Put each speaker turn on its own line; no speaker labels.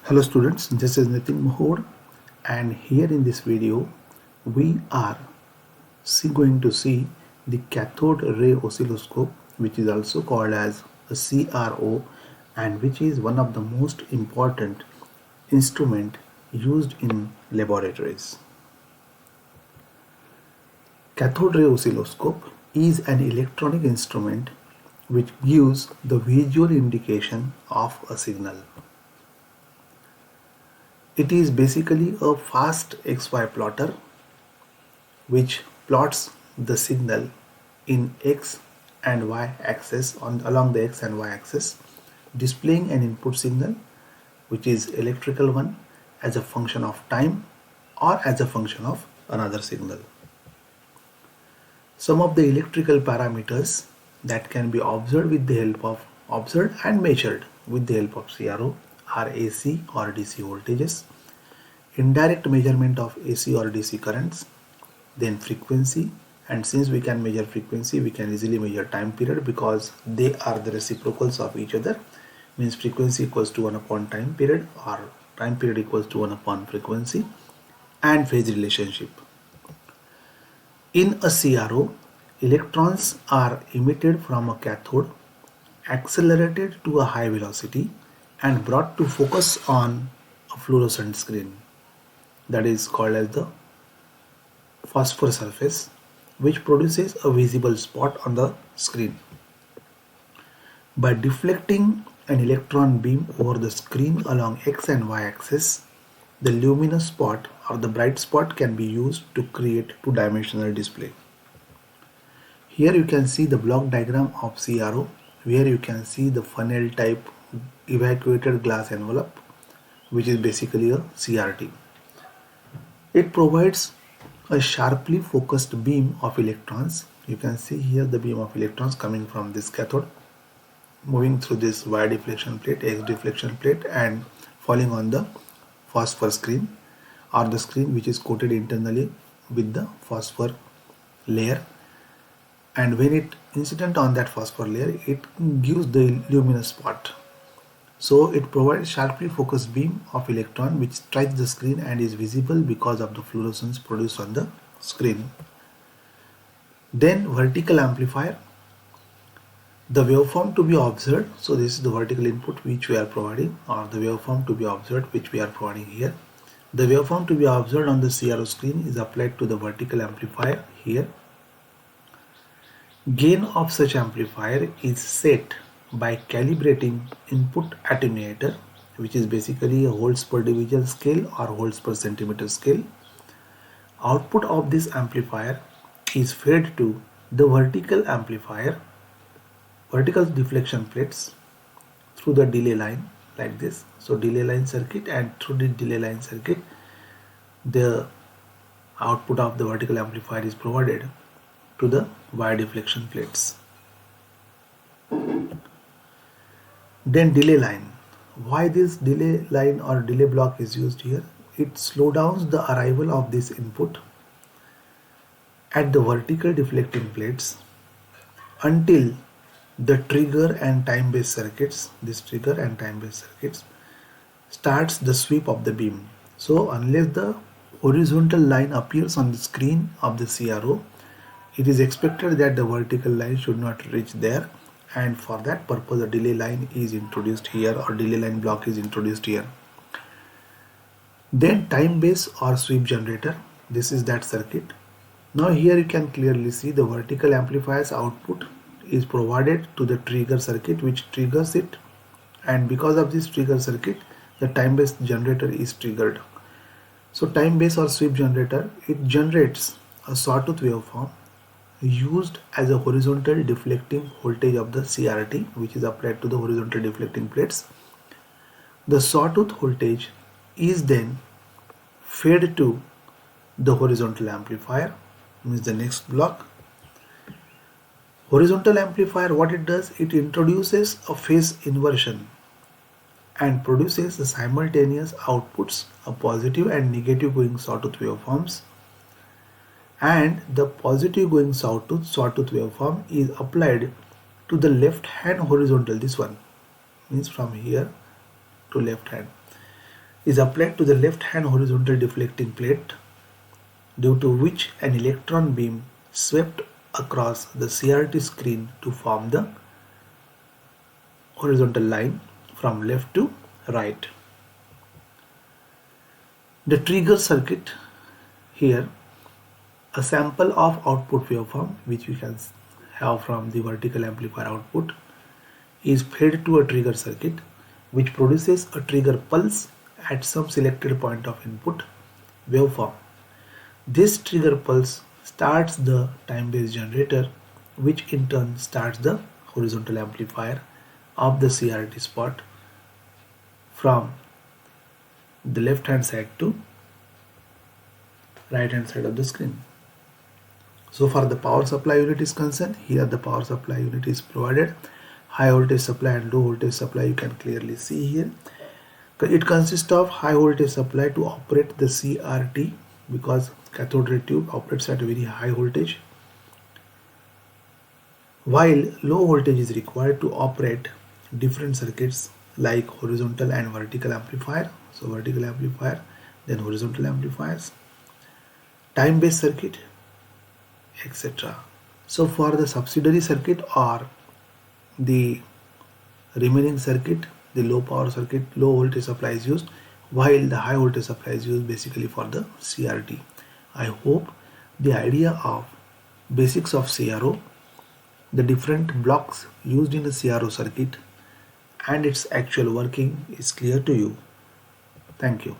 Hello students, this is Nitin Mohor, and here in this video we are going to see the cathode ray oscilloscope, which is also called as a CRO, and which is one of the most important instrument used in laboratories. Cathode ray oscilloscope is an electronic instrument which gives the visual indication of a signal. It is basically a fast XY plotter which plots the signal in X and Y axis along the X and Y axis, displaying an input signal which is electrical one as a function of time or as a function of another signal. Some of the electrical parameters that can be observed and measured with the help of CRO are AC or DC voltages, indirect measurement of AC or DC currents, then frequency, and since we can measure frequency, we can easily measure time period because they are the reciprocals of each other, means frequency equals to 1 upon time period or time period equals to 1 upon frequency, and phase relationship. In a CRO, electrons are emitted from a cathode, accelerated to a high velocity and brought to focus on a fluorescent screen that is called as the phosphor surface, which produces a visible spot on the screen. By deflecting an electron beam over the screen along X and Y axis, the luminous spot or the bright spot can be used to create two-dimensional display. Here you can see the block diagram of CRO, where you can see the funnel type evacuated glass envelope, which is basically a CRT. It provides a sharply focused beam of electrons. You can see here the beam of electrons coming from this cathode, moving through this Y deflection plate, X deflection plate, and falling on the phosphor screen or the screen which is coated internally with the phosphor layer. And when it incident on that phosphor layer, it gives the luminous spot. So it provides sharply focused beam of electron which strikes the screen and is visible because of the fluorescence produced on the screen. Then vertical amplifier. The waveform to be observed, so this is the vertical input which we are providing, or the waveform to be observed which we are providing here. The waveform to be observed on the CRO screen is applied to the vertical amplifier here. Gain of such amplifier is set by calibrating input attenuator, which is basically a volts per division scale or volts per centimeter scale. Output of this amplifier is fed to the vertical deflection plates through the delay line like this. So delay line circuit, and through the delay line circuit the output of the vertical amplifier is provided to the Y deflection plates. Then delay line. Why this delay line or delay block is used here? It slows down the arrival of this input at the vertical deflecting plates until the trigger and time-based circuits, starts the sweep of the beam. So unless the horizontal line appears on the screen of the CRO, it is expected that the vertical line should not reach there, and for that purpose a delay line is introduced here, or delay line block is introduced here. Then time base or sweep generator, this is that circuit. Now here you can clearly see the vertical amplifier's output is provided to the trigger circuit which triggers it, and because of this trigger circuit the time base generator is triggered. So time base or sweep generator, it generates a sawtooth waveform used as a horizontal deflecting voltage of the CRT, which is applied to the horizontal deflecting plates. The sawtooth voltage is then fed to the horizontal amplifier, means the next block. Horizontal amplifier, what it does, it introduces a phase inversion and produces the simultaneous outputs of positive and negative going sawtooth waveforms, and the positive going sawtooth waveform is applied to the left hand horizontal, this one means from here to left hand, is applied to the left hand horizontal deflecting plate, due to which an electron beam swept across the CRT screen to form the horizontal line from left to right. The trigger circuit, here a sample of output waveform which we can have from the vertical amplifier output is fed to a trigger circuit which produces a trigger pulse at some selected point of input waveform. This trigger pulse starts the time-based generator, which in turn starts the horizontal amplifier of the CRT spot from the left hand side to right hand side of the screen. So far the power supply unit is concerned, here the power supply unit is provided. High voltage supply and low voltage supply you can clearly see here. It consists of high voltage supply to operate the CRT, because cathode ray tube operates at a very high voltage, while low voltage is required to operate different circuits like horizontal and vertical amplifier. So vertical amplifier, then horizontal amplifiers, time-based circuit, etc. So for the subsidiary circuit or the remaining circuit, the low power circuit, low voltage supply is used, while the high voltage supply is used basically for the CRT. I hope the idea of basics of CRO, the different blocks used in a CRO circuit and its actual working is clear to you. Thank you.